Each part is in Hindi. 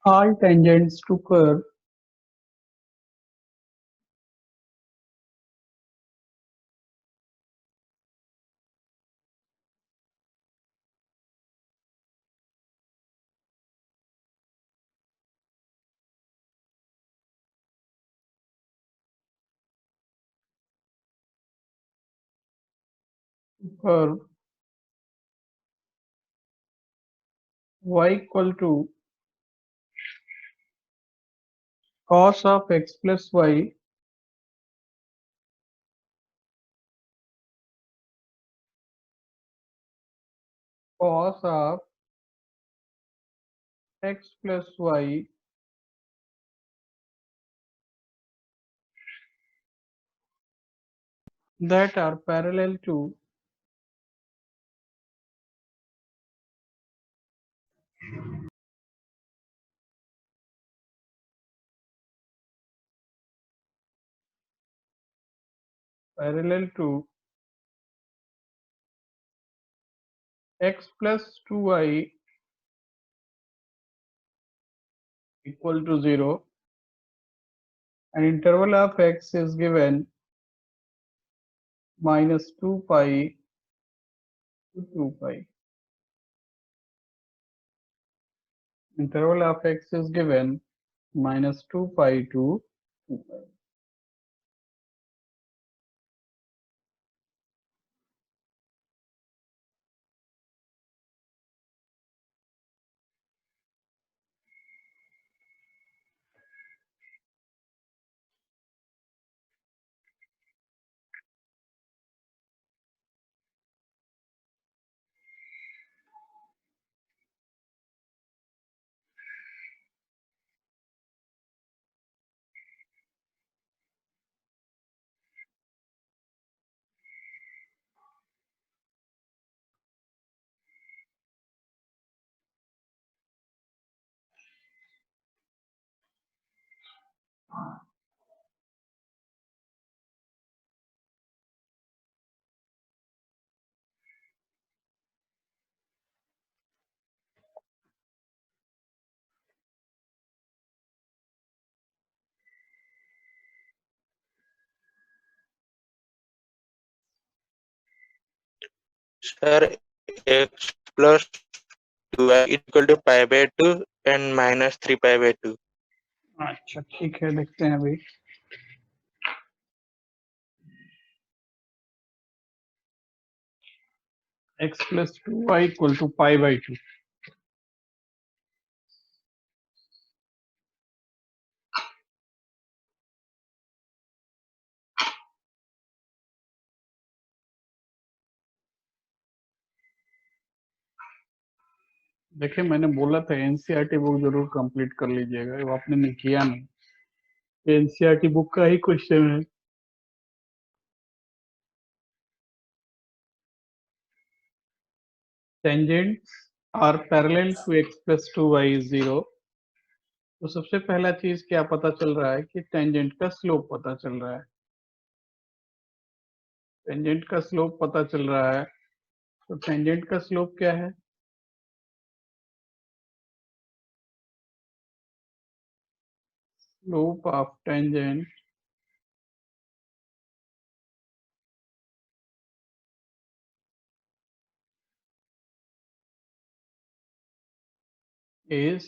All tangents to curve curve y equal to cos of x plus y cos of x plus y that are parallel to x plus 2y equal to 0 and interval of x is given minus 2 pi to 2 pi. Interval of x is given minus 2 pi to 2 pi. Sir, x plus 2y equal to pi by 2 and minus 3 pi by 2. अच्छा ठीक है, देखते हैं अभी. x plus 2y equal to pi by 2. देखिए मैंने बोला था एनसीईआरटी बुक जरूर कंप्लीट कर लीजिएगा, वो आपने नहीं किया नहीं. एनसीईआरटी बुक का ही क्वेश्चन है. Tangents are parallel to x plus 2y is 0. तो सबसे पहला चीज क्या पता चल रहा है कि टेंजेंट का स्लोप पता चल रहा है. टेंजेंट का स्लोप पता चल रहा है. तो टेंजेंट का स्लोप क्या है? Slope of tangent is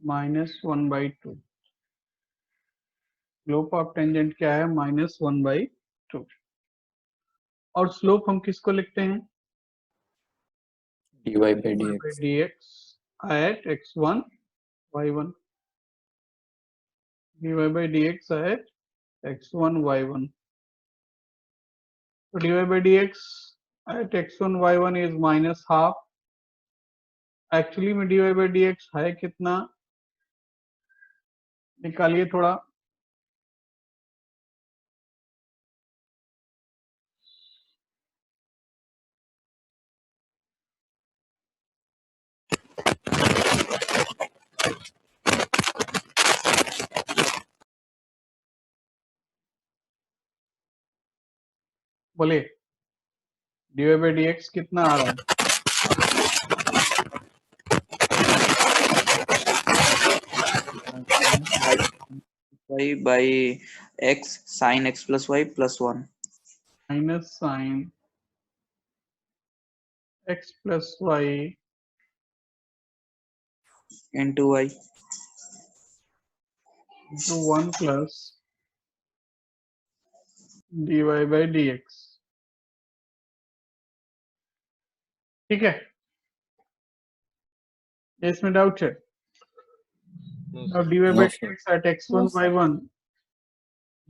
-1/2. Slope of tangent क्या है? -1/2. और स्लोप हम किसको लिखते हैं? dy by dx. dx at x1 y1. dy by dx at x1 y1. So dy by dx at x1 y1 is minus half. Actually में dy by dx है कितना? निकालिए थोड़ा. बोले dy by dx कितना आ रहा है? y by x sin x plus y plus 1 minus sin x plus y into y into 1 plus dy by dx। ठीक है, इसमें डाउट है? now dy by No, sir. dx at x1 y1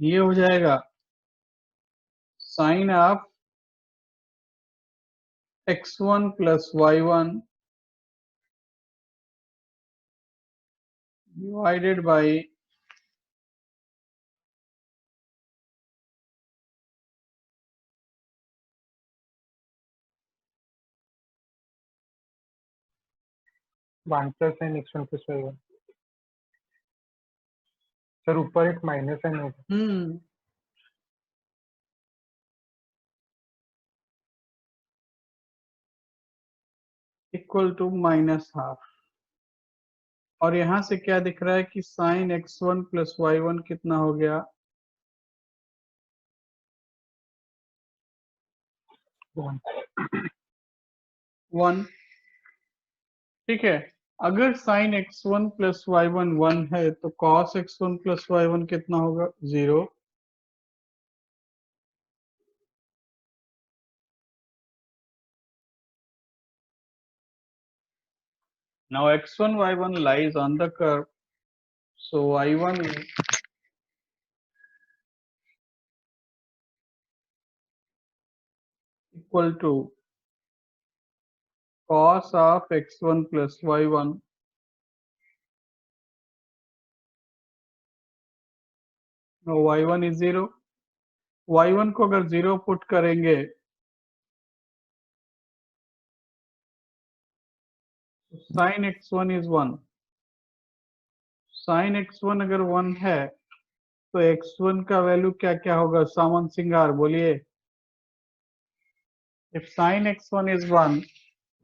ये हो जाएगा sin ऑफ x1 plus y1 divided by one plus n x one plus y one. Sir ऊपर एक माइनस एन होगा। Equal to minus half. और यहां से क्या दिख रहा है कि साइन x1 प्लस y1 कितना हो गया? 1। ठीक है, अगर साइन x1 प्लस y1 1 है तो cos x1 प्लस y1 कितना होगा? 0। now x1 y1 lies on the curve, so y1 is equal to cos of x1 plus y1 now y1 is 0। y1 को अगर 0 पुट करेंगे sin x1 is 1। sin x1 अगर 1 है तो x1 का वैल्यू क्या क्या होगा? सामन सिंगार बोलिए। if sin x1 is 1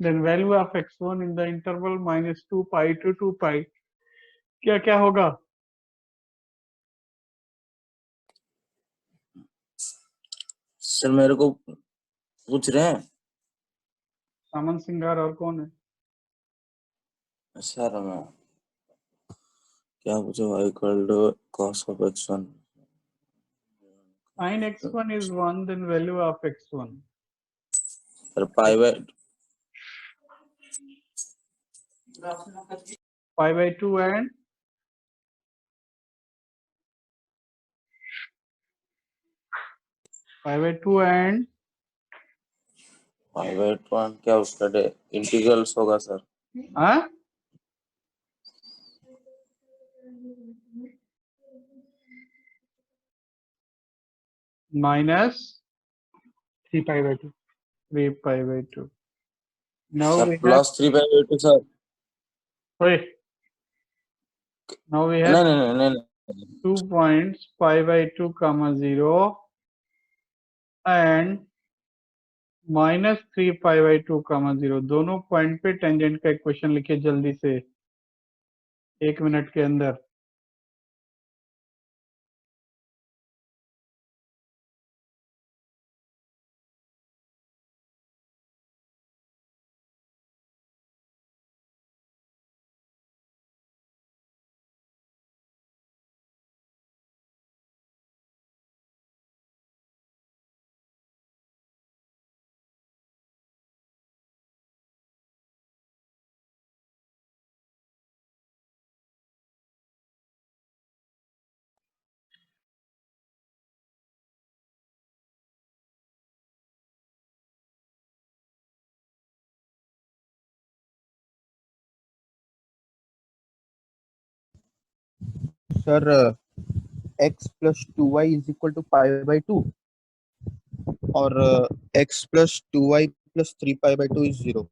then value of x1 in the interval minus 2 pi to 2 pi क्या क्या होगा? सर मेरे को पूछ रहे हैं सामन सिंगार और कौन है? सर। मैं क्या पूछो? y equal to cos of x1 sin x1 is 1 then value of x1 sir pi by pi by 2 and pi by 2 and pi by 1 क्या उसका इंटीग्रल्स होगा सर? हाँ minus 3 pi by 2। 3 pi by 2। now sir we have plus 3 by 2 sir. wait now we नहीं have नहीं नहीं नहीं 2 points pi by 2 comma 0 and minus 3 pi by 2 comma 0 दोनों पॉइंट पे टेंजेंट का इक्वेशन लिखिए जल्दी से 1 मिनट के अंदर। Sir x plus 2y is equal to pi by 2 और x plus 2y plus 3 pi by 2 is 0।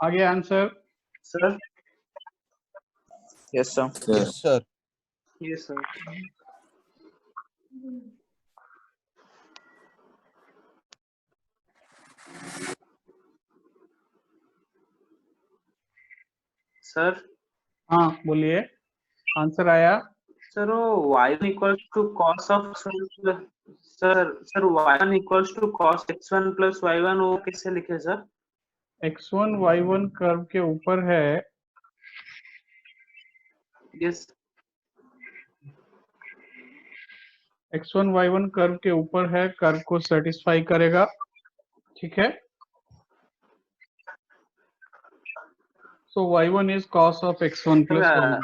आगे answer. Sir. Yes, sir. Sir. Yes, sir. Yes, sir. Sir. हाँ बोलिए, आंसर आया। Sir, वो y1 equals to cos of x1 plus sir y1 equals to cos x1 plus y1 वो कैसे लिखे सर? x1 y1 कर्व के ऊपर है, Yes. x1 y1 कर्व के ऊपर है, कर्व को सेटिस्फाई करेगा, ठीक है। सो y1 is cos of x1 plus Sir, y1,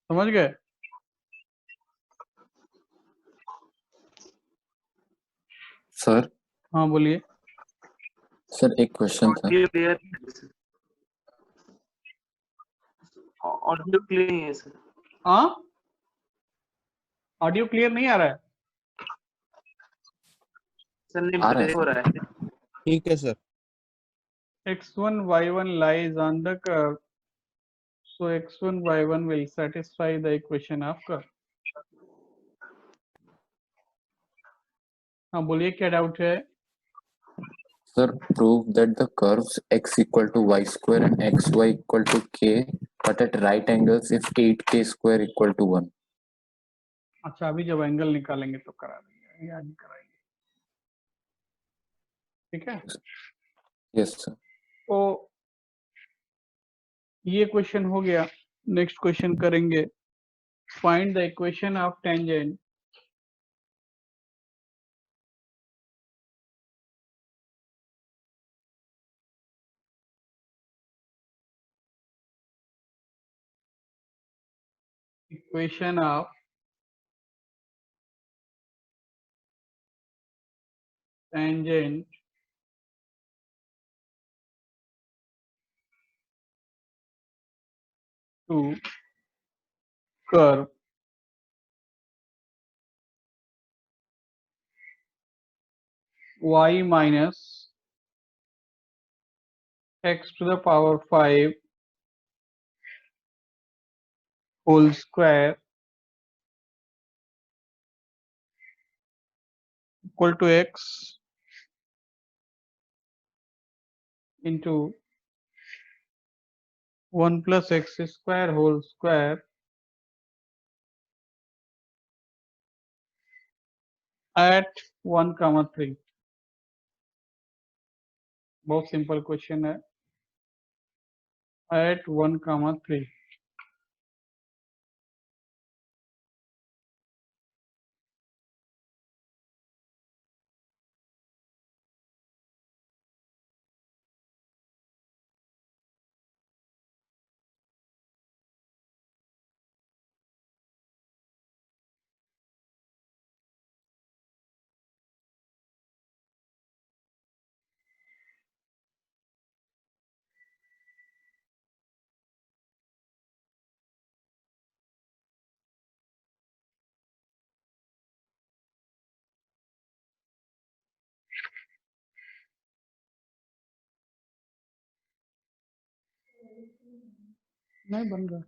समझ गए? सर हाँ बोलिए। सर एक क्वेश्चन था। audio clear ऑडियो क्लियर नहीं है सर। हाँ ऑडियो क्लियर नहीं आ रहा है। सर नहीं आ रहा है ब्रेक हो रहा है। ठीक है sir. x1 y1 lies on the curve, so x1 y1 will satisfy the equation of curve। हाँ बोलिए, क्या डाउट है? Sir prove that the curves x equal to y square and xy equal to k but at right angles if 8k square equal to 1। अच्छा अभी जब एंगल निकालेंगे तो करा देंगे, याद नहीं कराएंगे, ठीक है। Yes sir. तो ये क्वेश्चन हो गया। नेक्स्ट क्वेश्चन करेंगे, find the equation of tangent equation of tangent to curve y minus x to the power 5 whole square equal to x into 1 plus x square whole square at 1,3। बहुत सिंपल क्वेश्चन है। at 1,3। नहीं बन रहा।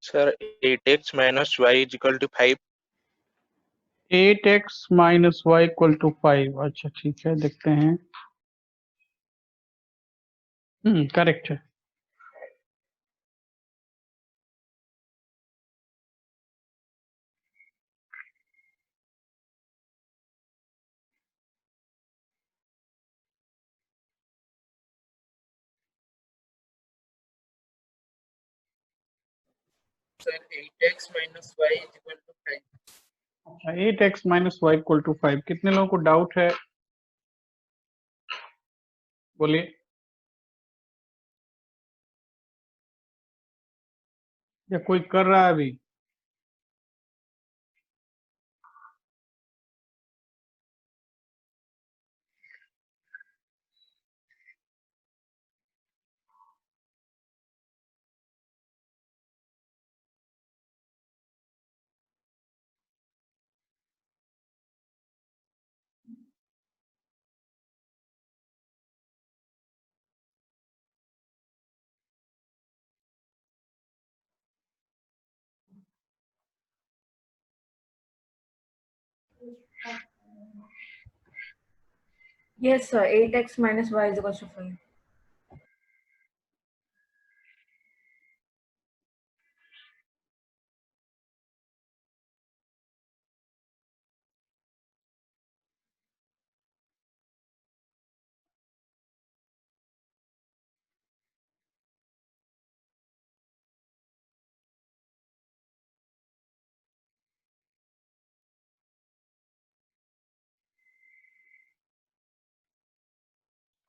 Sir, 8x minus y is equal to 5। 8x minus y equal to 5। अच्छा ठीक है, देखते हैं। करेक्ट है। Sir, 8x minus y is equal to 5. 8x minus y equal to 5। कितने लोगों को डाउट है, बोलिए। या कोई कर रहा है अभी? Yes, sir. 8x minus y is equal to 5.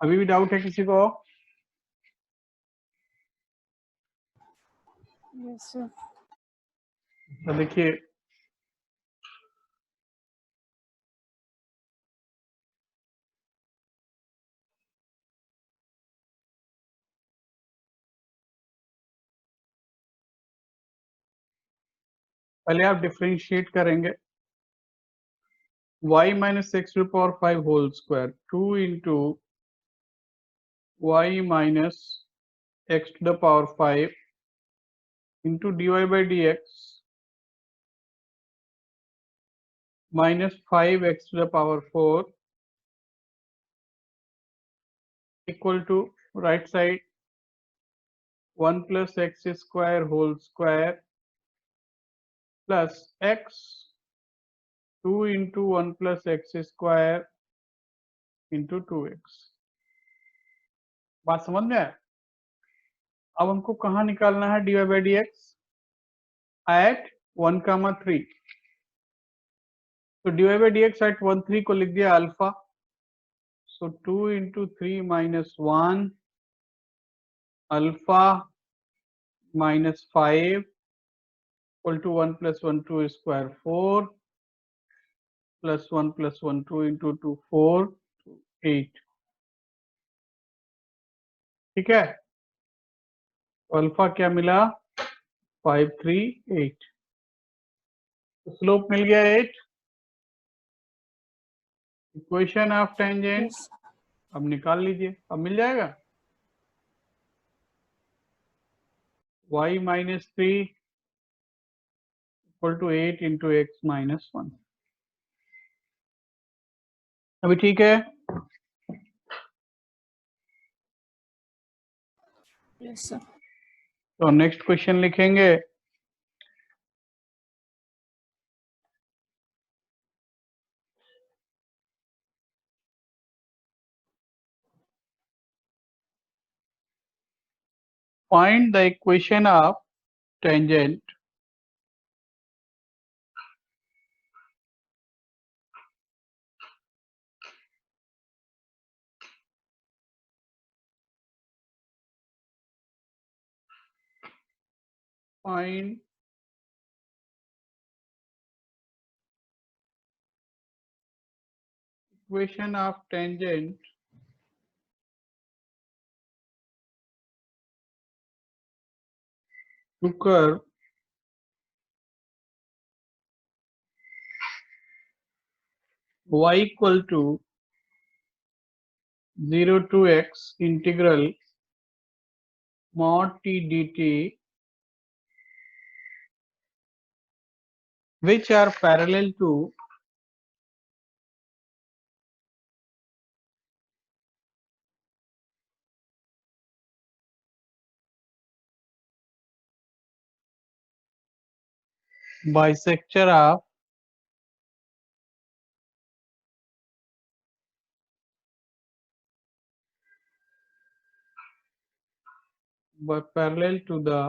अभी भी डाउट है किसी को? Yes, sir. तो देखिए, पहले आप डिफरेंशिएट करेंगे y minus x to the power 5 whole square 2 into y minus x to the power 5 into dy by dx minus 5x to the power 4 equal to right side 1 plus x square whole square plus x 2 into 1 plus x square into 2x। बात समझ में आया? अब हमको कहाँ निकालना है dy by dx? at 1,3। तो dy by dx at 1, 3 को लिख दिया alpha. So 2 into 3 minus 1 alpha minus 5 equal to 1 plus 1 2 square 4 plus 1 plus 1 2 into 2 4 8। ठीक है, अल्फा क्या मिला? 5 3 8। स्लोप मिल गया 8। Equation of tangent Yes. अब निकाल लीजिए, अब मिल जाएगा y minus 3 equal to 8 into x minus 1। अभी ठीक है? Yes, sir. तो नेक्स्ट क्वेश्चन लिखेंगे find the equation of tangent find equation of tangent to curve y equal to 0 to x integral mod t dt which are parallel to bisector of parallel to the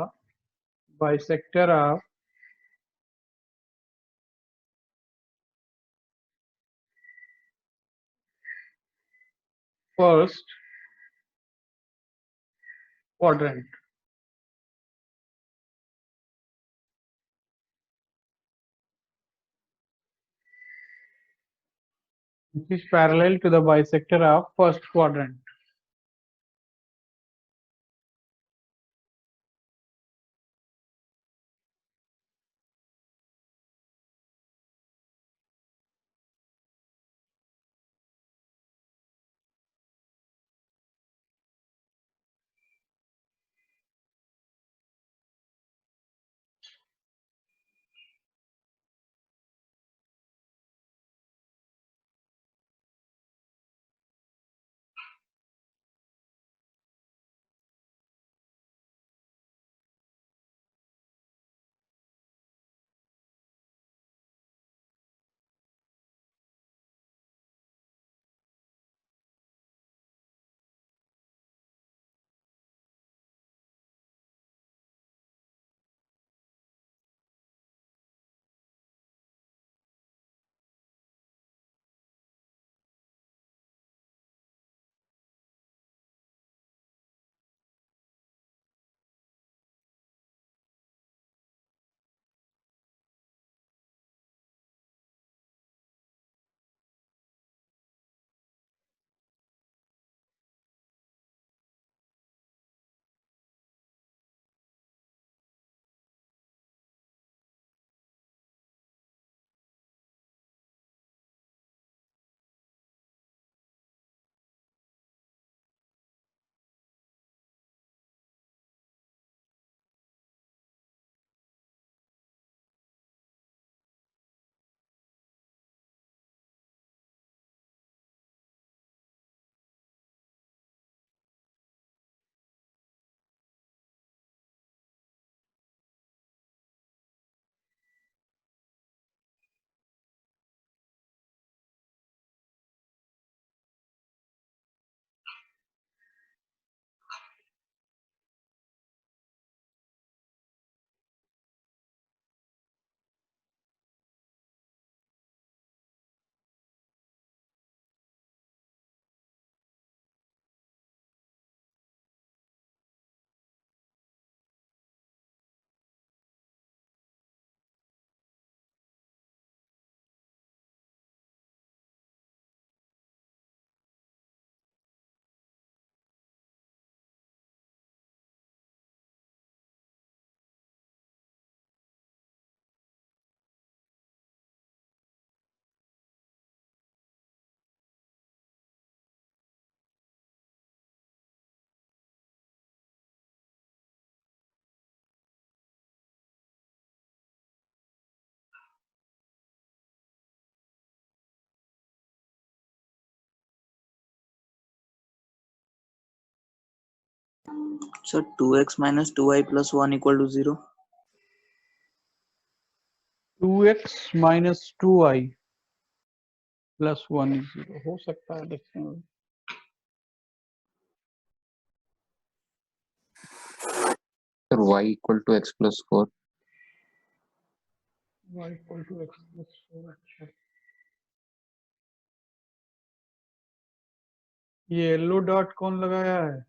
bisector of first quadrant. Which is parallel to the bisector of first quadrant. So 2x minus 2y plus 1 equal to 0. 2x minus 2y plus 1 is 0 हो सकता है देखते हैं Sir, y equal to x plus 4. y equal to x plus 4 अच्छा ये येलो डॉट कौन लगाया है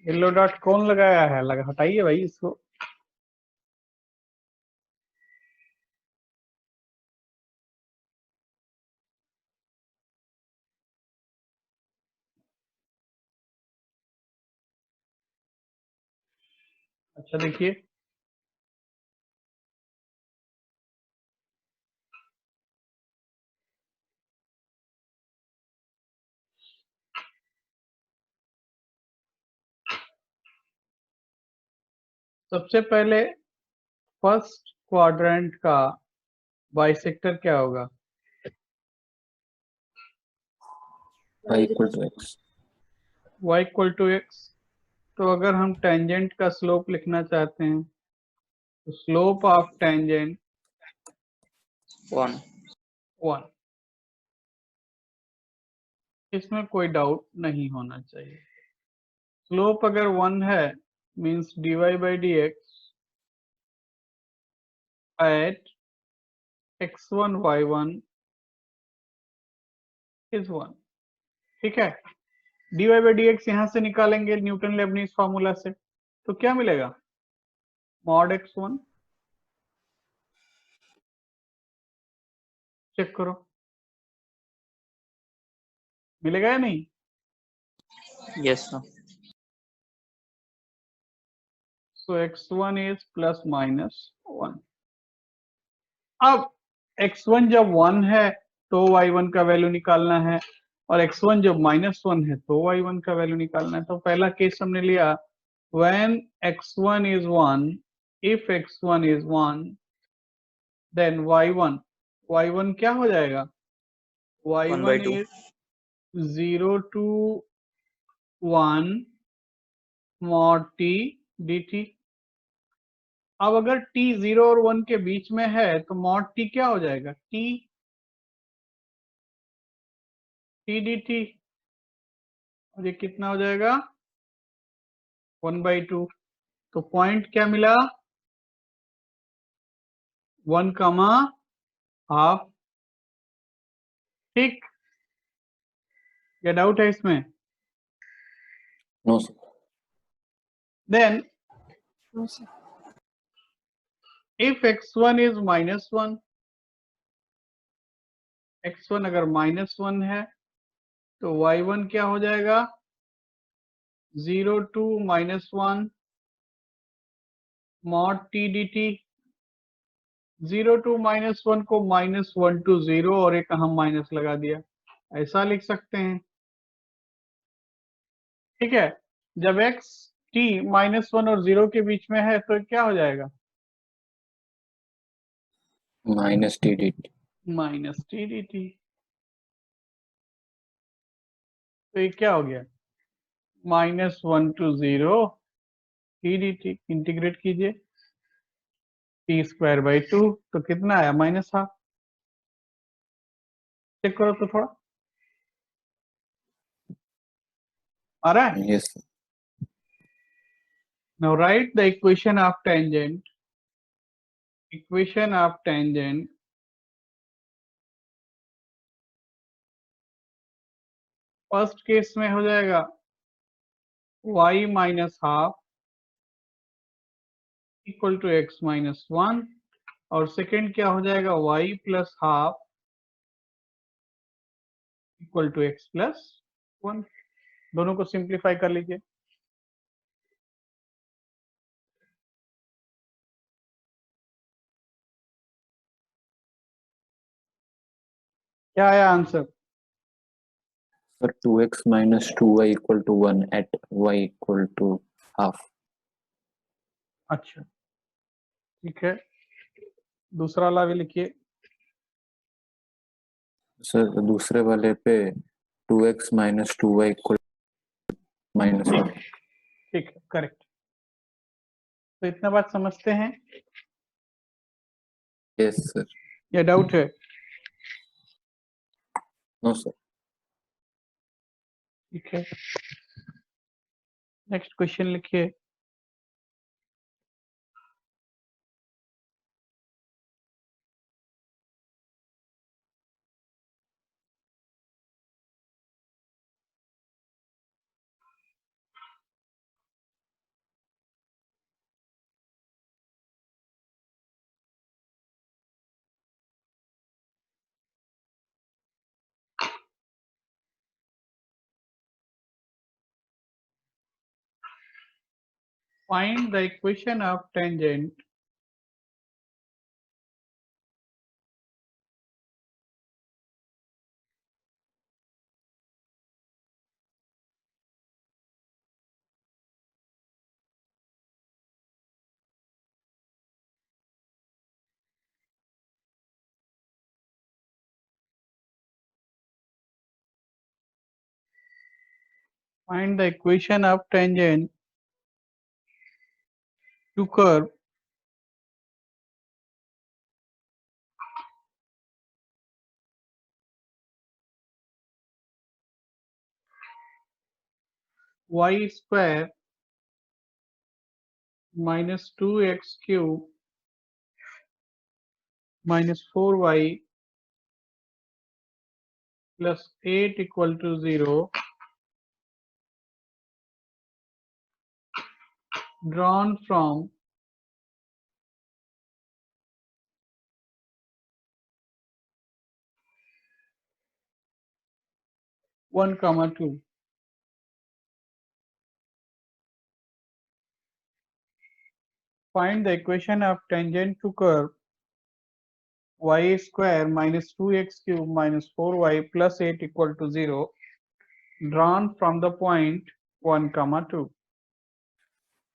येलो डॉट कौन लगाया है लगा हटाइए भाई इसको अच्छा देखिए सबसे पहले फर्स्ट क्वाड्रेंट का बाइसेक्टर क्या होगा Y equal to x. y equal to x तो अगर हम टेंजेंट का स्लोप लिखना चाहते हैं तो स्लोप ऑफ टेंजेंट 1. 1, इसमें कोई डाउट नहीं होना चाहिए। स्लोप अगर 1 है means dy by dx at x1 y1 is 1। ठीक है, dy by dx यहां से निकालेंगे न्यूटन लेबनीज फार्मूला से, तो क्या मिलेगा? मॉड x1, चेक करो मिलेगा या नहीं? Yes, sir. So x1 is plus minus 1। अब x1 जब 1 है तो y1 का वैल्यू निकालना है, और x1 जब -1 है तो y1 का वैल्यू निकालना है। तो पहला केस हमने लिया when x1 is 1, if x1 is 1 then y1 क्या हो जाएगा? 1 by 2. is 0 to 1 mod t dt। अब अगर t 0 और 1 के बीच में है तो mod t क्या हो जाएगा? t dt, और ये कितना हो जाएगा? 1/2। तो पॉइंट क्या मिला? 1,5। ठीक, क्या डाउट है इसमें? No, sir. Then No, sir. If x1 is -1, x1 अगर -1 है तो y1 क्या हो जाएगा? 0 to -1 mod t dt। 0 to -1 को -1 to 0 और एक हम माइनस लगा दिया, ऐसा लिख सकते हैं। ठीक है, जब x t -1 और 0 के बीच में है तो क्या हो जाएगा? Minus t dt. Minus T D T. तो ये क्या हो गया? -1 to 0 T D T. Integrate कीजिए, t²/2 तो कितना आया? -1/2। चेक करो तो थोड़ा आ रहा है? Yes, sir. Now write the equation of tangent। Equation of tangent first case में हो जाएगा y -12 इक्वल टू x -1, और सेकंड क्या हो जाएगा? y +12 equal to x +1। दोनों को सिंप्लीफाई कर लीजिए। क्या आया answer? Sir, 2x minus 2y equal to 1 at y equal to half. अच्छा ठीक है, दूसरा वाला भी लिखिए। सर दूसरे वाले पे 2x minus 2y equal -1. ठीक है, करेक्ट। तो इतना बात समझते हैं Yes, sir. या डाउट है? No, sir. ठीक है, नेक्स्ट क्वेश्चन लिखिए। Find the equation of tangent find the equation of tangent to curve y square minus 2x cube minus 4y plus 8 equal to 0 drawn from one comma 2. Find the equation of tangent to curve y square minus 2x cube minus 4y plus 8 equal to 0 drawn from the point 1 comma 2.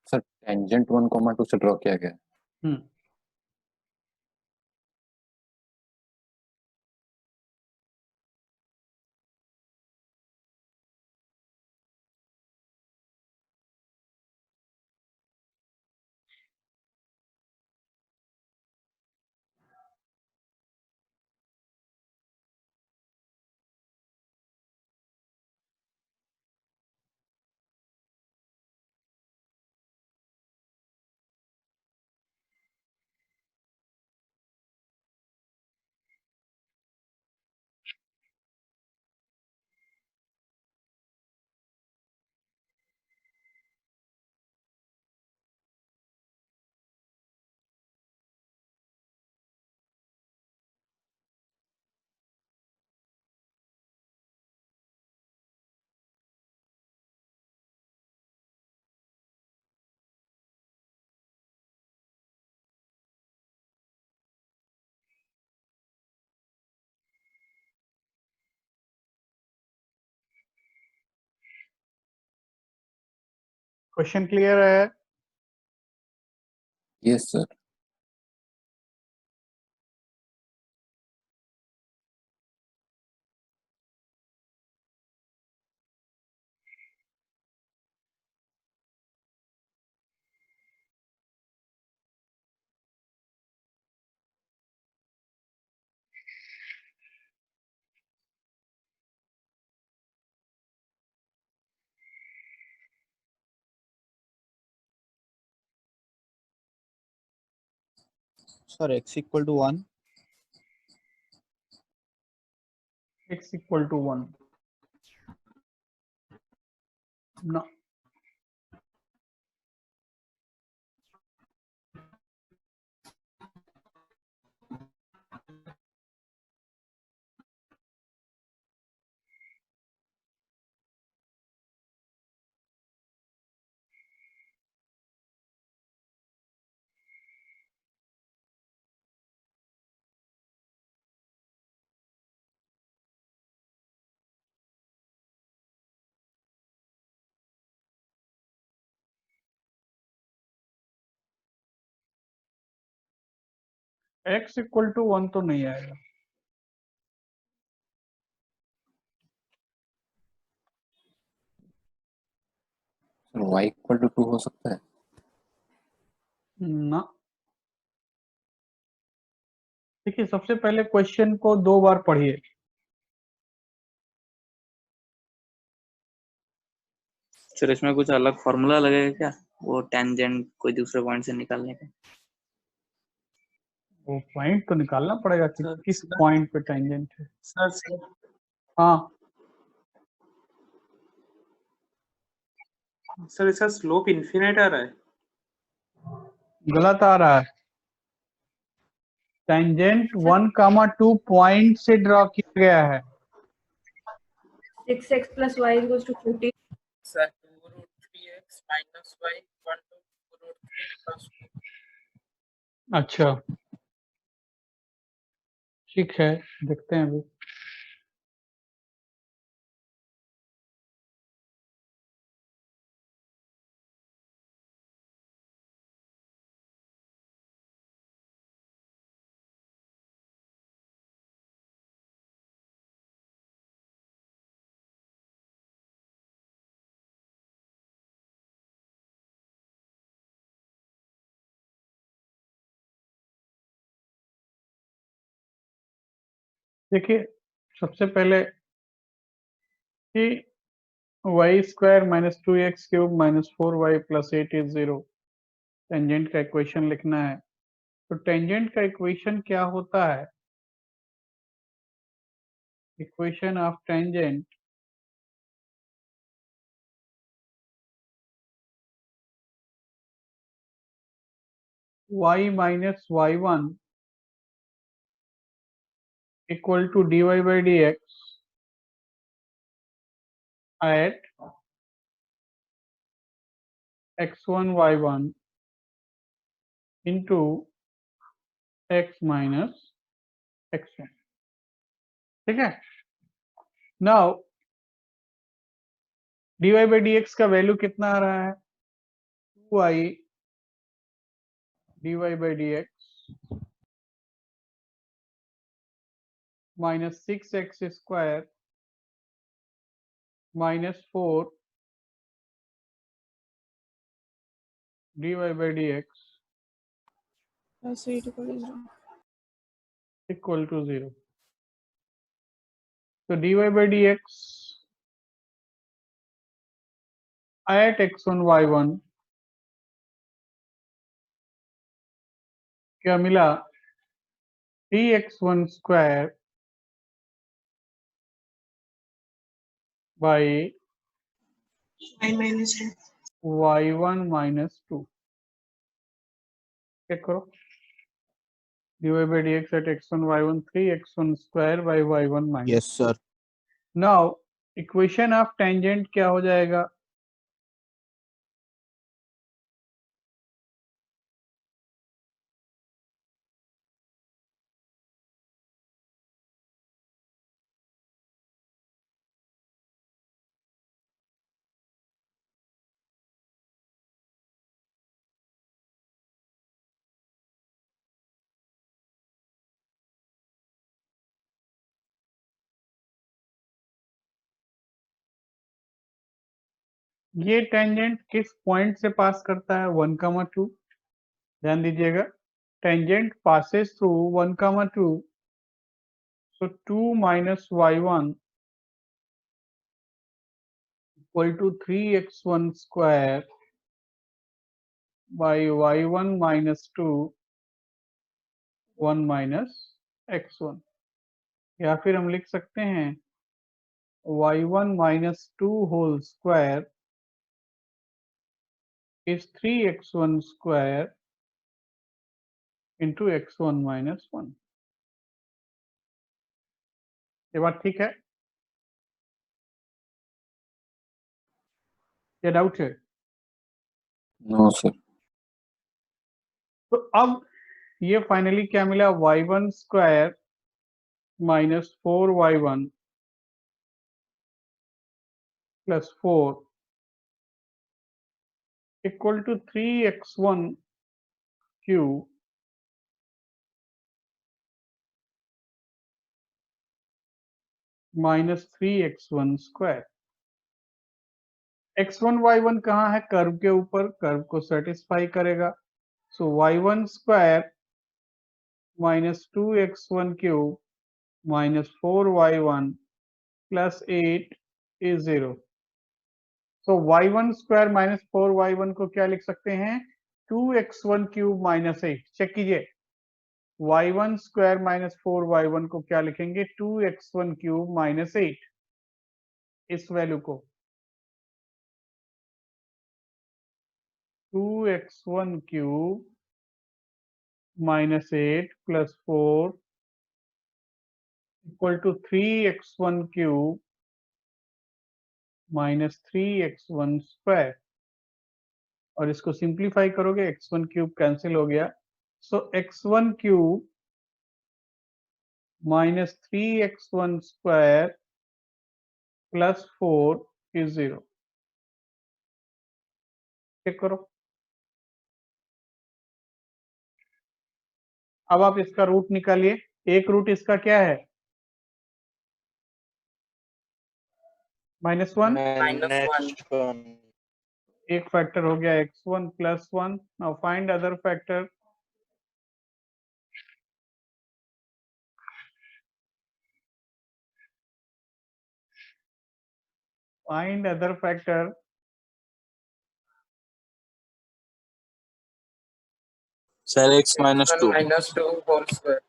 Sir tangent 1,2 से ड्रॉ किया गया है। क्वेश्चन क्लियर है? Yes sir. Sir, x equal to 1. X equal to 1. No. x equal to 1 तो नहीं आएगा। सर y इक्वल टू 2 हो सकता है। ना, देखिए सबसे पहले क्वेश्चन को 2 बार पढ़िए। सर इसमें कुछ अलग फॉर्मूला लगेगा क्या, वो टेंजेंट कोई दूसरे पॉइंट से निकालने का? वो पॉइंट तो निकालना पड़ेगा कि सर, किस सर। पॉइंट पे टेंजेंट है। सर हाँ सर इसका स्लोप इन्फिनाइट आ रहा है। गलत आ रहा है। टेंजेंट 1 कामा 2 पॉइंट से ड्रॉ किया गया है। 6x plus y is equals to 14. Sir, 2 root 3x minus y equal to 2 root 3 plus 2. अच्छा ठीक है, देखते हैं अभी। देखिए सबसे पहले कि y square minus 2x cube minus 4y plus 8 is 0 tangent का इक्वेशन लिखना है। तो टेंजेंट का इक्वेशन क्या होता है? Equation of tangent y minus y1 equal to dy by dx at x1 y1 into x minus x1। ठीक है, नाउ dy by dx का वैल्यू कितना आ रहा है? 2y dy by dx minus 6x square minus 4 dy by dx equal to 0। तो dy by dx at x1 y1 क्या मिला? 3x1 square by y1 minus 2। Check करो, dy by dx at x1 y1 3x1 square by y1 minus। Yes, sir. Now equation of tangent क्या हो जाएगा? ये टेंजेंट किस पॉइंट से पास करता है? 1, 2। ध्यान दीजिएगा, tangent passes through 1, 2। so 2 minus y1 equal to 3x1 square by y1 minus 2 1 minus x1। या फिर हम लिख सकते हैं y1 minus 2 whole square is 3x1 square into x1 minus 1। ये बात ठीक है? ये डाउट है? No, sir. तो अब ये फाइनली क्या मिला? y1 square minus 4y1 plus 4 equal to 3x1 cube minus 3x1 square. x1 y1 कहाँ है? कर्व के ऊपर, कर्व को सेटिस्फाई करेगा। सो y1 square minus 2x1 cube minus 4y1 plus 8 is 0। So y1 square minus 4y1 को क्या लिख सकते हैं? 2x1 cube minus 8। चेक कीजिए, y1 स्क्वायर माइनस 4y1 को क्या लिखेंगे? 2x1 cube minus 8। इस वैल्यू को 2x1 cube minus 8 plus 4 equal to 3x1 cube minus 3x1 square. और इसको सिंप्लीफाई करोगे, x1 क्यूब कैंसिल हो गया। So x1 cube minus 3x1 square plus 4 is 0। Check करो। अब आप इसका रूट निकालिए। एक रूट इसका क्या है? -1। -1। एक फैक्टर हो गया x1 plus 1। Now find other factor. Find other factor. Sir x minus 2. minus 2 whole square.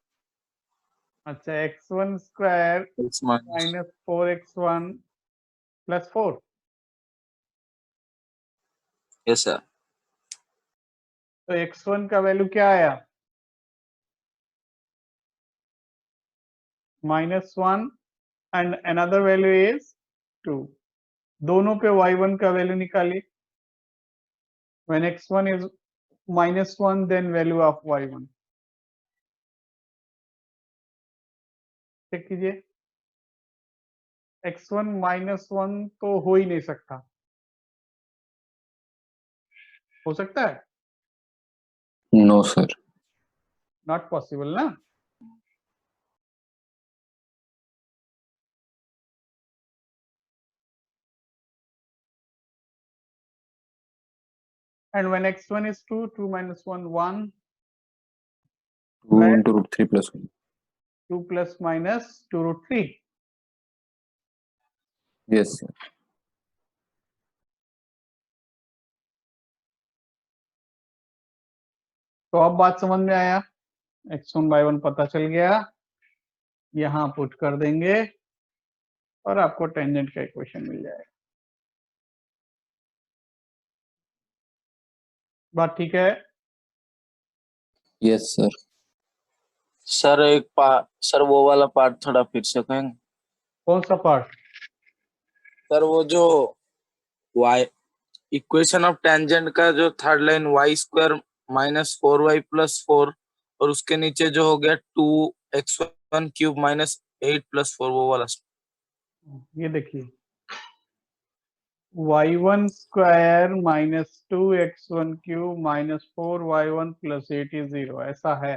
अच्छा x1 square X minus. minus 4x1 plus 4. Yes sir. तो x1 का वैल्यू क्या आया? -1 and another value is 2. दोनों पे y1 का वैल्यू निकालिए. When x1 is -1, then value of y1. Check कीजिए. x1 -1 तो हो ही नहीं सकता. हो सकता है? No, sir. Not possible ना. And when x1 is 2, 2 minus 1, 1. 2 Right. into root 3 plus 1. 2 plus minus 2 root 3. Yes, sir. तो अब बात समझ में आया. x1 y1 पता चल गया. यहाँ पुट कर देंगे और आपको टेंजेंट का इक्वेशन मिल जाएगा. बात ठीक है? Yes, sir. सर सर वो वाला पार्ट थोड़ा फिर से कहेंगे. कौन सा पार्ट? सर वो जो y इक्वेशन ऑफ टेंजेंट का जो third line y square minus 4y plus 4 और उसके नीचे जो हो गया 2x1 क्यूब माइनस 8 प्लस 4 वो वाला. ये देखिए, y1 square minus 2x1 cube minus 4y1 plus 8 is 0. ऐसा है.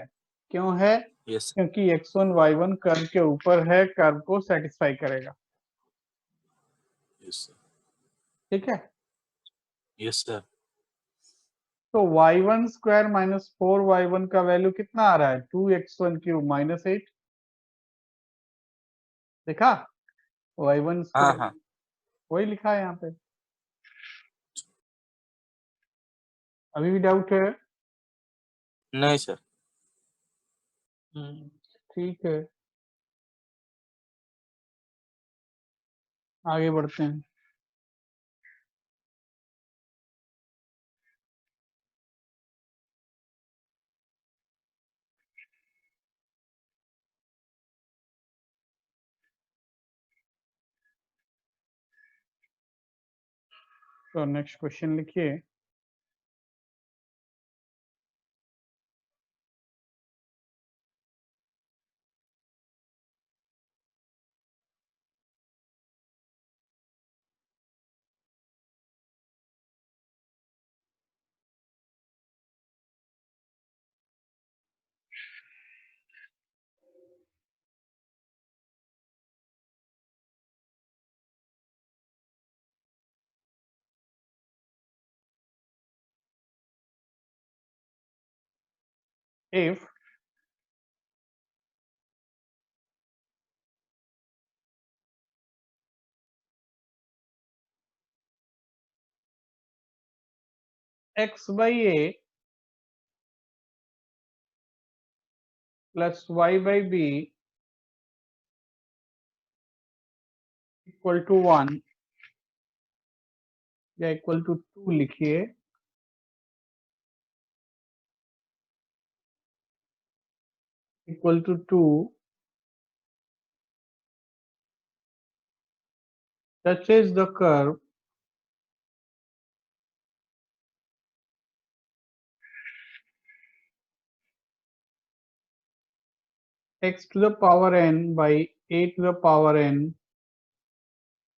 क्यों है? यस क्योंकि x1 y1 कर्व के ऊपर है, कर्व को सेटिस्फाई करेगा. यस ठीक है. Yes sir. तो y1 स्क्वायर माइनस 4y1 का वैल्यू कितना आ रहा है? 2x1 cube minus 8. देखा? y1 हाँ स्क्वायर हाँ. वही लिखा है यहाँ पे. अभी भी डाउट है? नहीं सर. ठीक है, आगे बढ़ते हैं. तो नेक्स्ट क्वेश्चन लिखिए. If x by a plus y by b equal to 1 या इक्वल टू 2 लिखिए. Equal to 2 touches the curve x to the power n by a to the power n,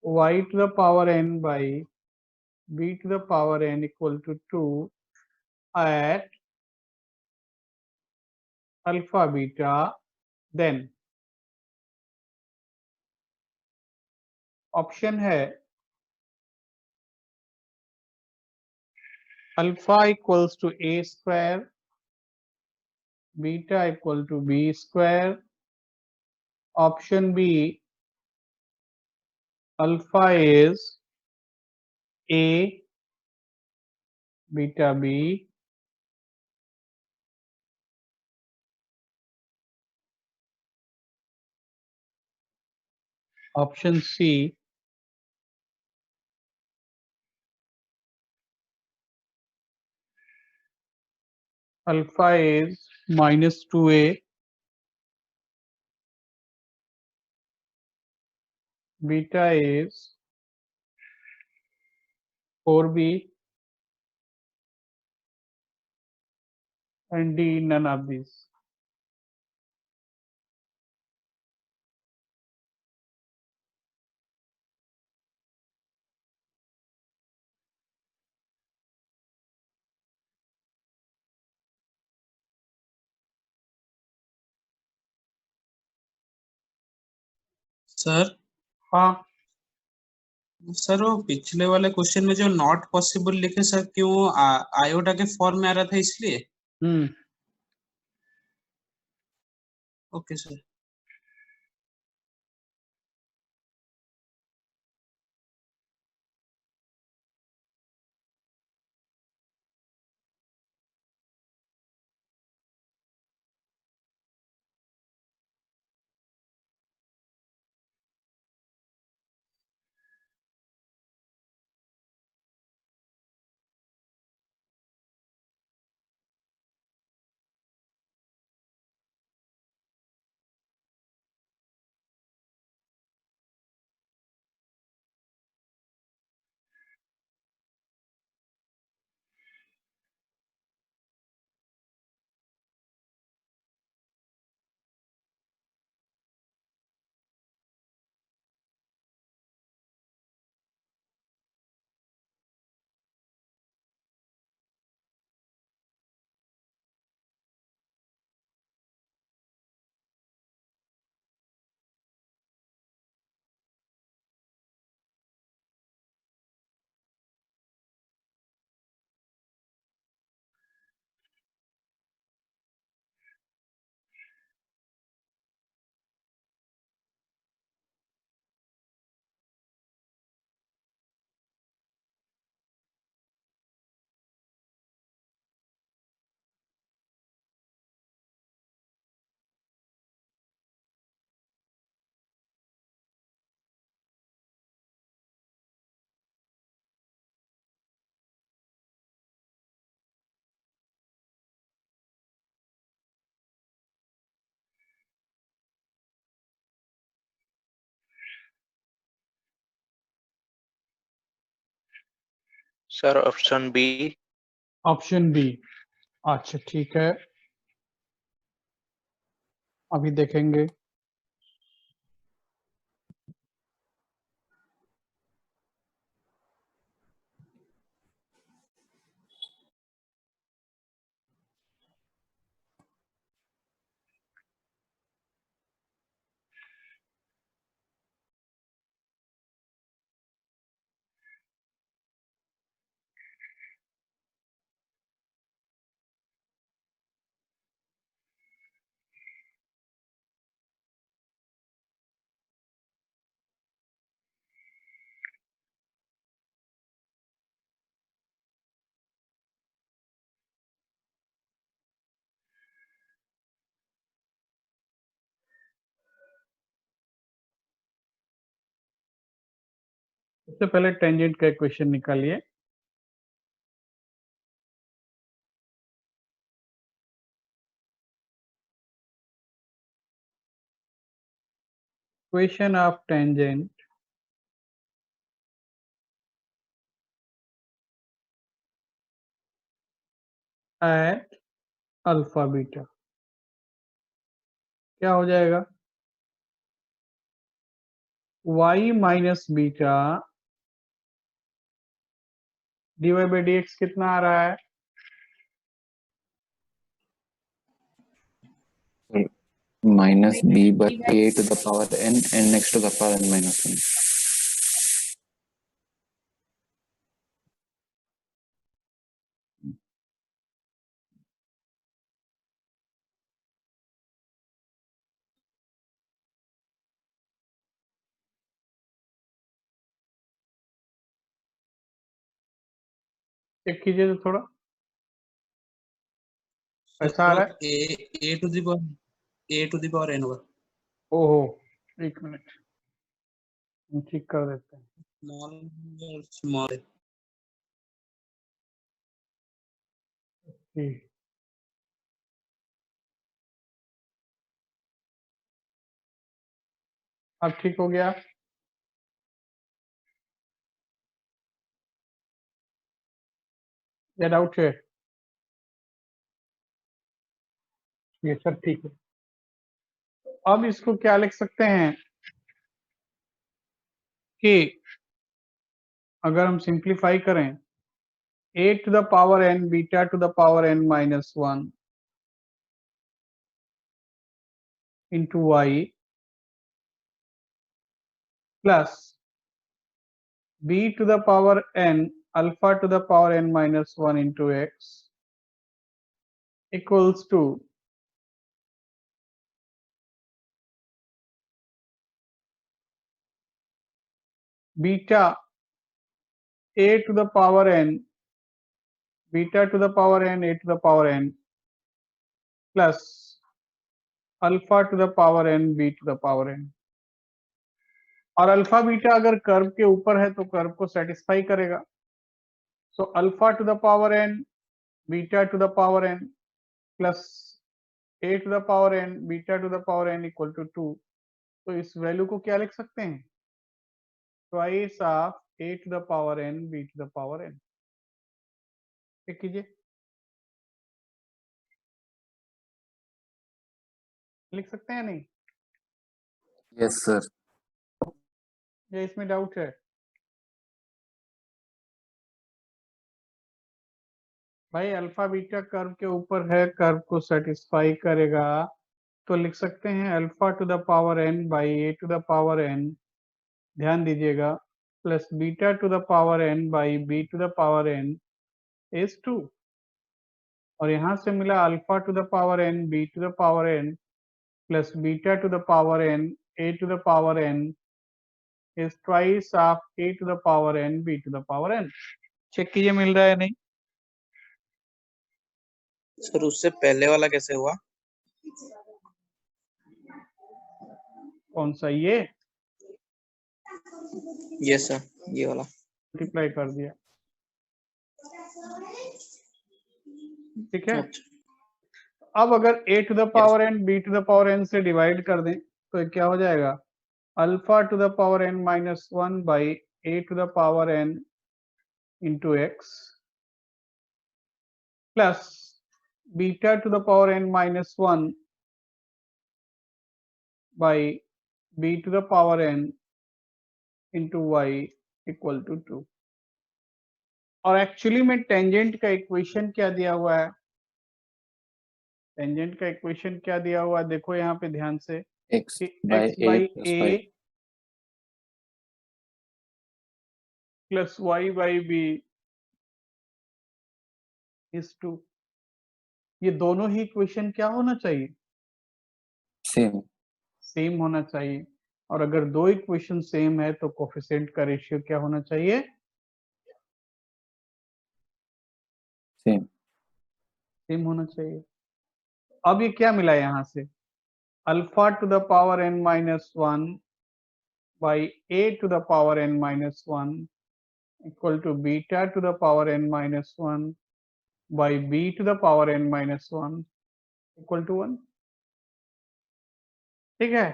y to the power n by b to the power n equal to 2 at alpha beta, then option है alpha equals to a square, beta equal to b square. Option B, alpha is A beta B option C alpha is minus 2A, beta is 4B, and D none of these. Sir हाँ, सर वो पिछले वाले क्वेश्चन में जो नॉट पॉसिबल लिखे सर, क्यों आयोटा के फॉर्म में आ रहा था इसलिए? Okay sir. Sir option B. Option B. अच्छा ठीक है, अभी देखेंगे। सबसे पहले टेंजेंट का इक्वेशन निकालिए। Equation of tangent at alpha beta क्या हो जाएगा? y minus beta dy by D x कितना आ रहा है? minus b by a to the power n and next to the power n minus 1. Check कीजिए तो थोड़ा ऐसा आ रहा है। ए टू द पावर एन होगा। ओहो, एक मिनट हम ठीक कर देते हैं। स्मॉल जी, अब ठीक हो गया। या डाउट है? ये सर ठीक है। अब इसको क्या लिख सकते हैं कि अगर हम सिंप्लीफाई करें a to the power n beta to the power n minus 1 into y plus b to the power n alpha to the power n minus 1 into x equals to beta a to the power n beta to the power n a to the power n plus alpha to the power n b to the power n। और अल्फा बीटा अगर कर्व के ऊपर है तो कर्व को सेटिस्फाई करेगा। So alpha to the power n beta to the power n plus a to the power n beta to the power n equal to 2। तो इस वैल्यू को क्या लिख सकते हैं? Twice of a to the power n b to the power n। Check कीजिए, लिख सकते हैं नहीं? Yes sir. या इसमें डाउट है? भाई अल्फा बीटा कर्व के ऊपर है, कर्व को सेटिस्फाई करेगा तो लिख सकते हैं alpha to the power n by A to the power n, ध्यान दीजिएगा, plus beta to the power n by B to the power n is 2। और यहां से मिला alpha to the power n B to the power n plus beta to the power n a to the power n is twice of a to the power n b to the power n। Check कीजिए मिल रहा है नहीं? सर उससे पहले वाला कैसे हुआ? कौन सा? ये यस सर, ये वाला मल्टीप्लाई कर दिया, ठीक है। अच्छा। अब अगर a to the power n b to the power n से डिवाइड कर दें तो ये क्या हो जाएगा? Alpha to the power n minus 1 by a to the power n into x plus beta to the power n minus 1 by b to the power n into y equal to 2। और एक्चुअली में टेंजेंट का इक्वेशन क्या दिया हुआ है? टेंजेंट का इक्वेशन क्या दिया हुआ है? देखो यहाँ पे ध्यान से x कि by x a by plus A y plus y by B is 2। ये दोनों ही इक्वेशन क्या होना चाहिए? same सेम होना चाहिए। और अगर दो इक्वेशन सेम है तो कोफिशिएंट का रेशियो क्या होना चाहिए? same सेम होना चाहिए। अब ये क्या मिला यहाँ से? Alpha to the power n minus 1 by a to the power n minus 1 equal to beta to the power n minus 1 by b to the power n minus 1 equal to 1। ठीक है,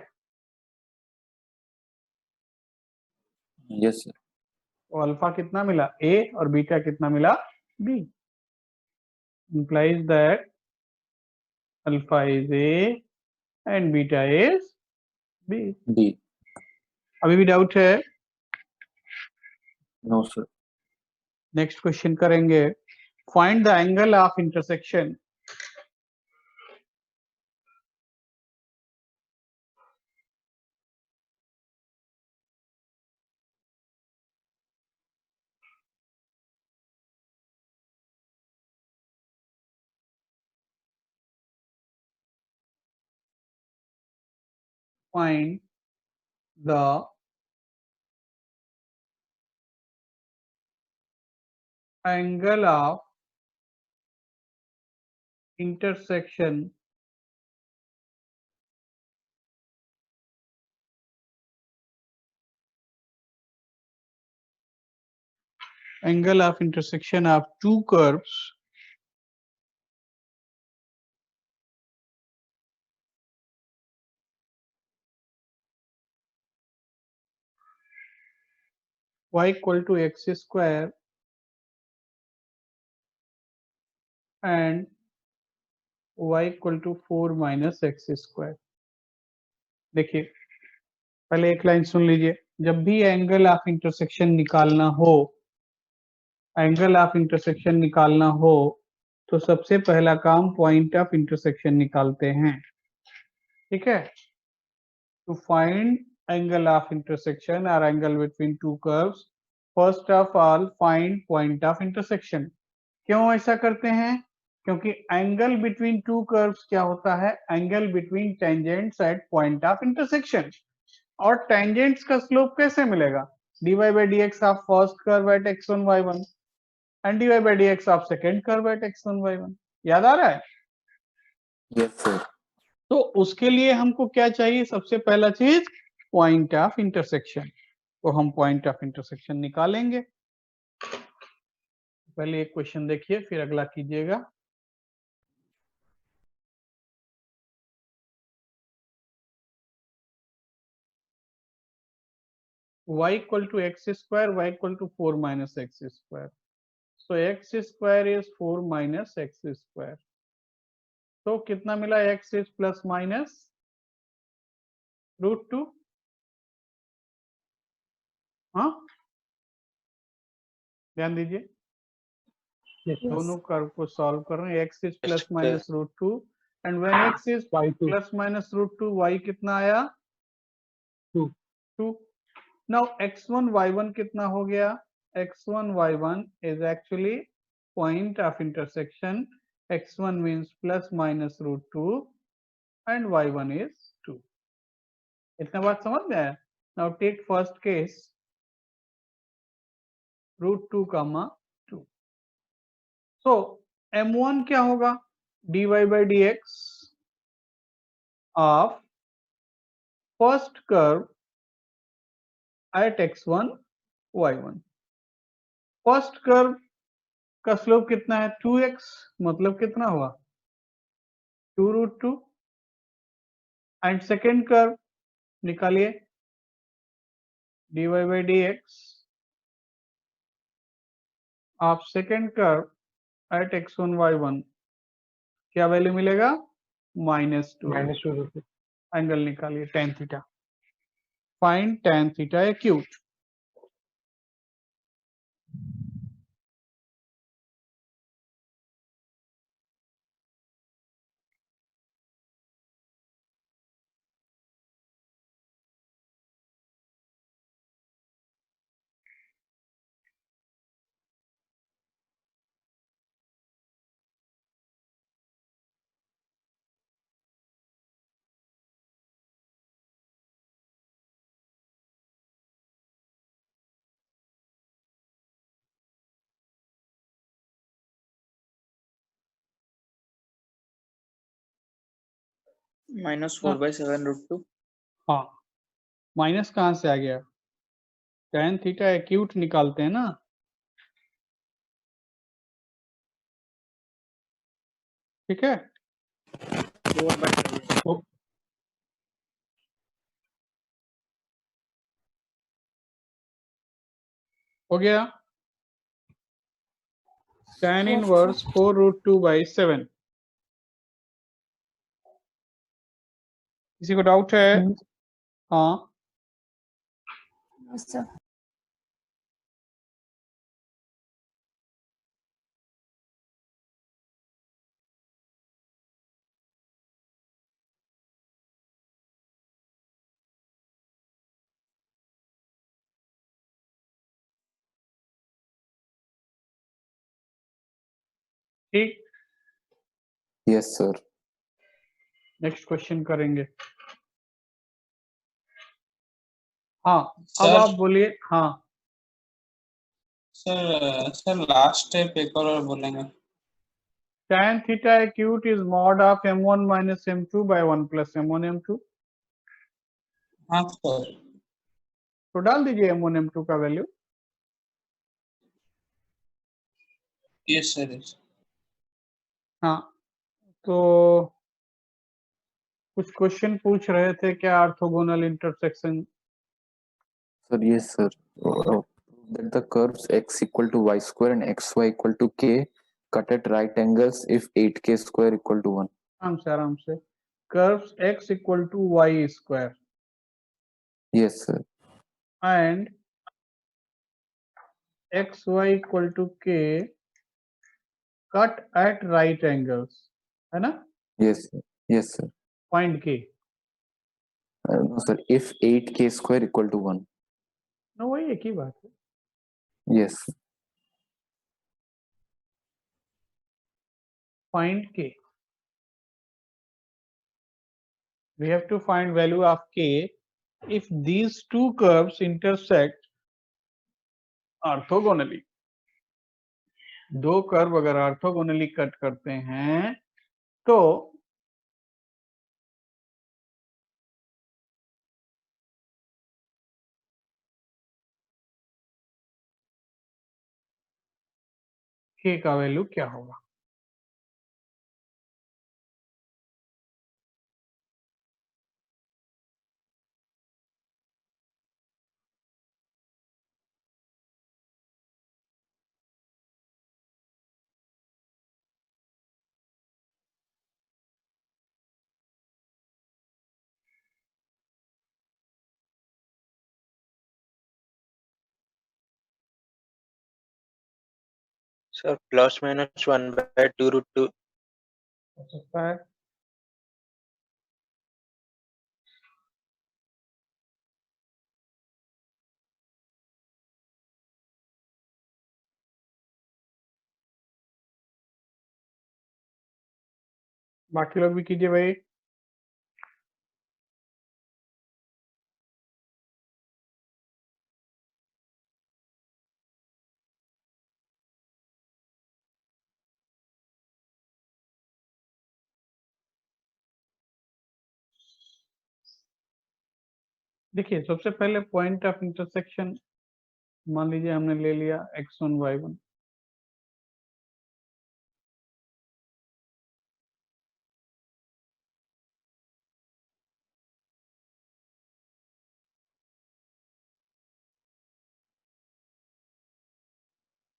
yes sir तो अल्फा कितना मिला? a और बीटा कितना मिला? b। implies that alpha is a and beta is b। b अभी भी डाउट है? no sir नेक्स्ट क्वेश्चन करेंगे। Find the angle of intersection find the angle of intersection of two curves y equal to x square and y equal to 4 minus x square। देखिए पहले एक लाइन सुन लीजिए, जब भी एंगल ऑफ इंटरसेक्शन निकालना हो तो सबसे पहला काम पॉइंट ऑफ इंटरसेक्शन निकालते हैं, ठीक है। To find angle of intersection और angle between two curves, first of all find point of intersection. क्यों ऐसा करते हैं? क्योंकि एंगल बिटवीन टू कर्व्स क्या होता है? Angle between tangents at point of intersection. और टेंजेंट्स का स्लोप कैसे मिलेगा? dy by dx of first curve at x1 y1 and dy by dx of second curve at x1 y1। याद आ रहा है? Yes sir. तो उसके लिए हमको क्या चाहिए? सबसे पहला चीज पॉइंट ऑफ इंटरसेक्शन। तो हम पॉइंट ऑफ इंटरसेक्शन निकालेंगे। पहले एक क्वेश्चन देखिए फिर अगला कीजिएगा। y equal to x square, y equal to 4 minus x square. So x square is 4 minus x square. तो कितना मिला? x is plus minus √2। हाँ ध्यान दीजिए, दोनों कर्व को सॉल्व कर रहे हैं। x is plus minus √2 and when x is plus minus √2, y कितना आया? 2। Now x1 y1 कितना हो गया? x1 y1 is actually point of intersection. x1 means plus minus √2 and y1 is 2। इतना बात समझ में आया? Now take first case √2, 2। So m1 क्या होगा? dy by dx of first curve at x1 y1। First curve का स्लोप कितना है? 2x, मतलब कितना हुआ? 2√2। एंड सेकेंड कर्व निकालिए, dy by dx of second curve at x1 y1 क्या वैल्यू मिलेगा? -2। एंगल निकालिए tan theta. Find tan theta acute. -4/7√2। हाँ, माइनस कहां से आ गया? tan थीटा एक्यूट निकालते हैं ना। ठीक है, हो गया। tan inverse 4√2/7। किसी को डाउट है? हाँ ठीक, यस सर। नेक्स्ट क्वेश्चन करेंगे। हाँ अब सर आप बोलिए। हाँ सर लास्ट स्टेप एक और बोलेंगे। tan theta acute is mod of m1 minus m2 by 1 plus m1 m2। हाँ सर। तो डाल दीजिए m1 m2 का वैल्यू। Yes sir yes. हाँ, तो कुछ क्वेश्चन पूछ रहे थे क्या orthogonal intersection. Sir, yes, sir. That the curves x equal to y square and xy equal to k cut at right angles if 8k square equal to 1. आराम से curves x equal to y square Yes, sir. And xy equal to k cut at right angles, है ना, Yes, sir. Yes, sir. Point k। No, sir. If 8k square equal to 1. ना वही एक ही बात है। Yes. Find k. We have to find value of k if these two curves intersect orthogonally। दो कर्व अगर ऑर्थोगोनली कट करते हैं तो k का वैल्यू क्या होगा। Sir, plus minus 1 by 2 root 2. हो सकता है बाकी लोग भी कीजिए भाई। देखिए सबसे पहले पॉइंट ऑफ इंटरसेक्शन मान लीजिए हमने ले लिया x1 y1।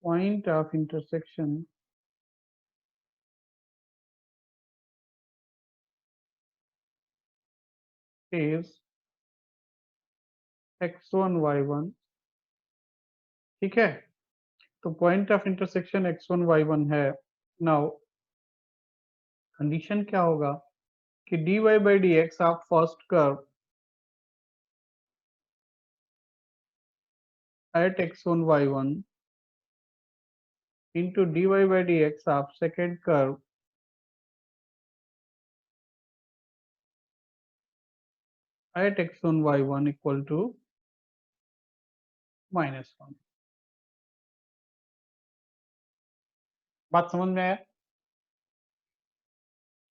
Point of intersection is x1 y1। ठीक है, तो point of intersection x1 y1 है। नाउ कंडीशन क्या होगा कि dy by dx of first curve at x1 y1 into dy by dx of second curve at x1 y1 equal to -1। बात समझ में आया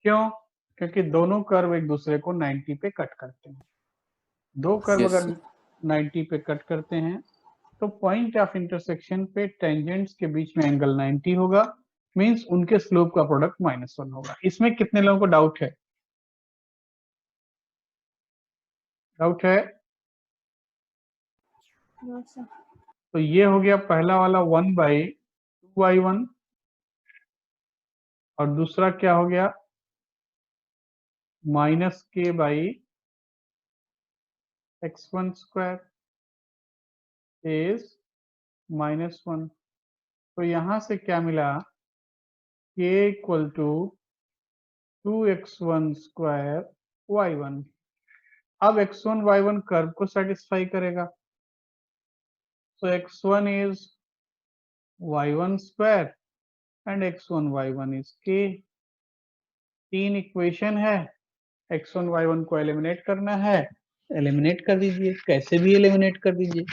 क्यों? क्योंकि दोनों कर्व एक दूसरे को 90 पे कट करते हैं। दो कर्व Yes, अगर sir. 90 पे कट करते हैं तो पॉइंट ऑफ इंटरसेक्शन पे टेंजेंट्स के बीच में एंगल 90 होगा, मींस उनके स्लोप का प्रोडक्ट -1 होगा। इसमें कितने लोगों को डाउट है? डाउट है? तो ये हो गया पहला वाला 1/2y1 और दूसरा क्या हो गया -k/x1 स्क्वायर इज -1। तो यहां से क्या मिला k equal to 2x1 square y1। अब x1 y1 कर्व को सेटिस्फाई करेगा, so x1 is y1 square and x1 y1 is k। तीन इक्वेशन है, x1 y1 को एलिमिनेट करना है, एलिमिनेट कर दीजिए, कैसे भी एलिमिनेट कर दीजिए।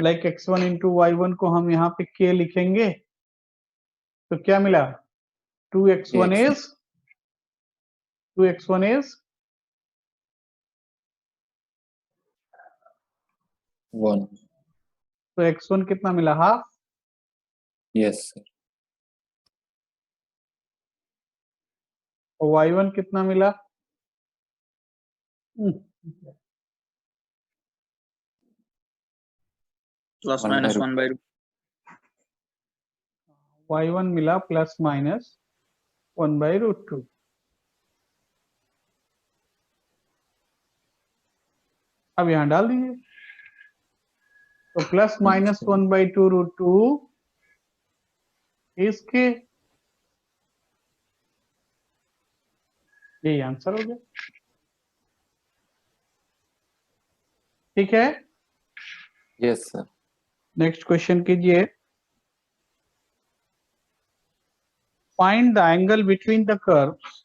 लाइक x1 इंटू वाई1 को हम यहाँ पे k लिखेंगे तो क्या मिला 2x1 is 1. तो x1 कितना मिला हाफ Yes, sir. और y1 कितना मिला plus 1 by minus root. 1 by y1 मिला प्लस माइनस 1/√2। अब यहां डाल दीजिए तो प्लस माइनस 1/2√2 इसके यही आंसर हो गया। ठीक है, Yes, sir. नेक्स्ट क्वेश्चन कीजिए। Find the angle between the curves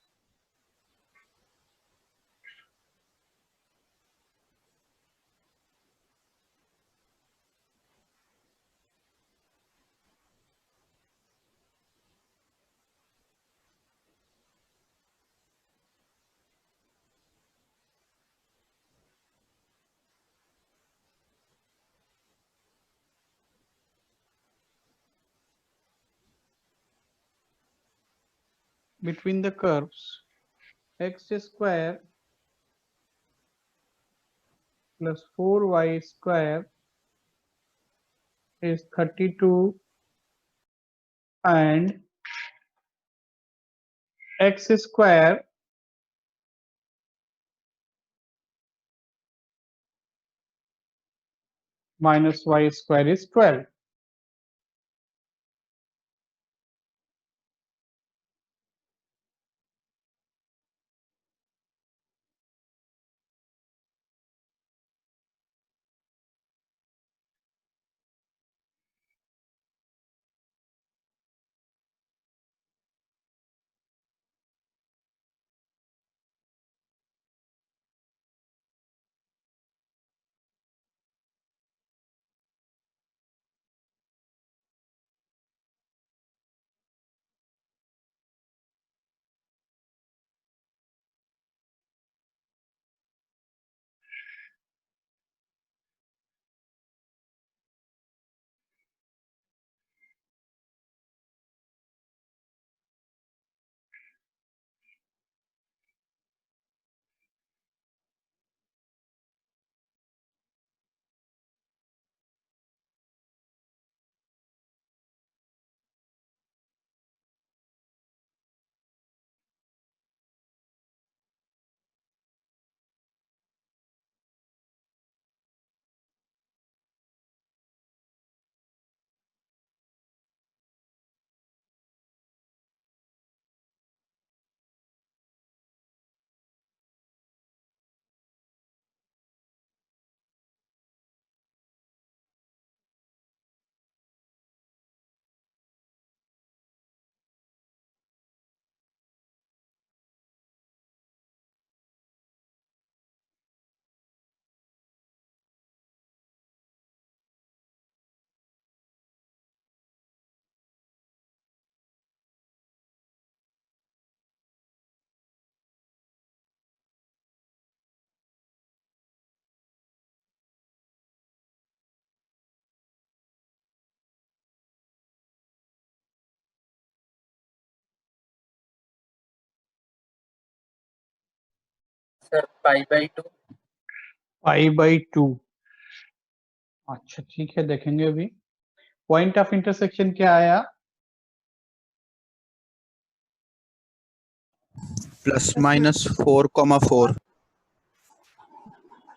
between the curves x square plus 4y square is 32 and x square minus y square is 12। Sir π/2। π/2। अच्छा ठीक है, देखेंगे अभी। पॉइंट ऑफ इंटरसेक्शन क्या आया +-4,4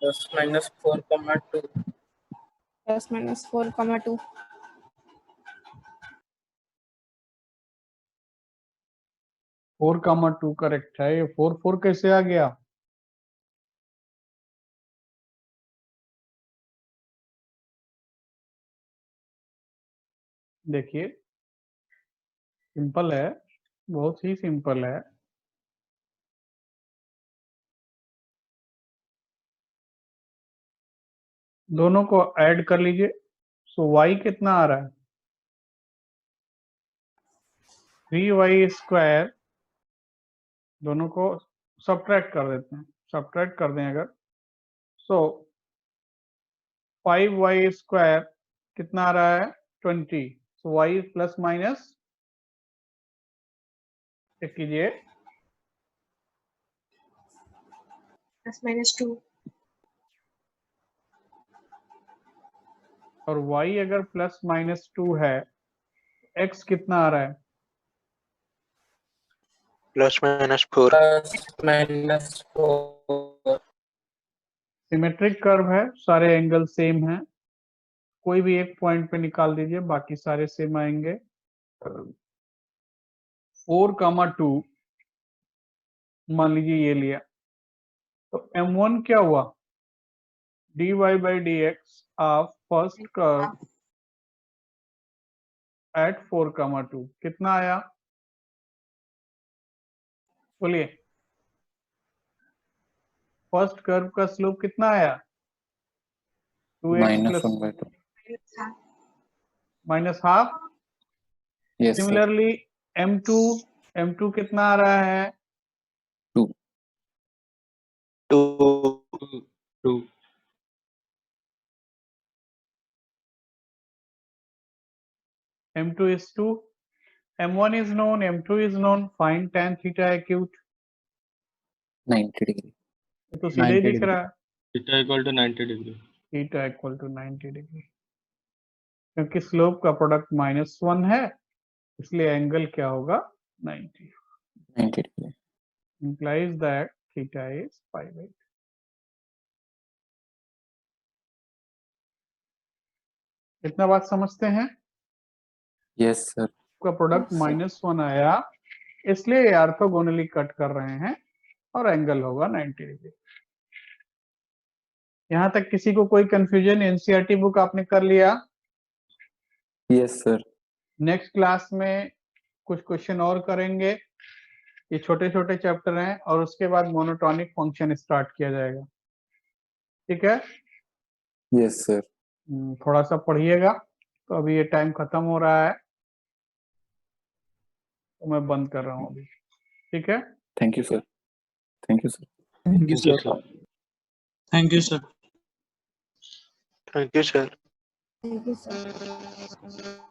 +-4,2 +-4,2 4,2 करेक्ट है। ये 4 कैसे आ गया देखिए, सिंपल है, बहुत ही सिंपल है। दोनों को ऐड कर लीजिए सो y कितना आ रहा है 3y स्क्वायर, दोनों को सब्ट्रैक्ट कर देते हैं, सब्ट्रैक्ट कर दें अगर, सो 5y स्क्वायर कितना आ रहा है 20, सो y प्लस माइनस चेक कीजिए +-2 और y अगर प्लस माइनस 2 है, x कितना आ रहा है प्लस माइनस 4 -4 सिमेट्रिक कर्व है, सारे एंगल सेम हैं, कोई भी एक पॉइंट पे निकाल दीजिए, बाकी सारे सेम आएंगे। 4,2 मान लीजिए ये लिया, तो m1 क्या हुआ dy by dx of first curve at 4,2 कितना आया बोलिए, फर्स्ट कर्व का स्लोप कितना आया 2x -1/2. Minus half. Yes, sir. Similarly m2 कितना आ रहा है 2. 2 m2 is 2, m1 is known, m2 is known, find tan theta acute, 90 degree. ये तो सीधे ही 90 दिख रहा है theta equal to 90 degree. Theta equal to 90 degree, क्योंकि स्लोप का प्रोडक्ट -1 है, इसलिए एंगल क्या होगा 90, 90 degree. implies that theta is 5/8। इतना बात समझते हैं, Yes, sir. का प्रोडक्ट -1 आया, इसलिए ऑर्थोगोनली कट कर रहे हैं और एंगल होगा 90 डिग्री। यहाँ तक किसी को कोई कंफ्यूजन? एनसीईआरटी बुक आपने कर लिया? Yes, sir. नेक्स्ट क्लास में कुछ क्वेश्चन और करेंगे, ये छोटे छोटे चैप्टर हैं, और उसके बाद मोनोटोनिक फंक्शन स्टार्ट किया जाएगा, ठीक है? Yes, sir. थोड़ा सा पढ़िएगा। तो अभी ये टाइम खत्म हो रहा है, तो मैं बंद कर रहा हूँ अभी, ठीक है? Thank you, sir. Thank you, sir. Thank you, sir. Thank you sir. Thank you sir. Thank you, sir.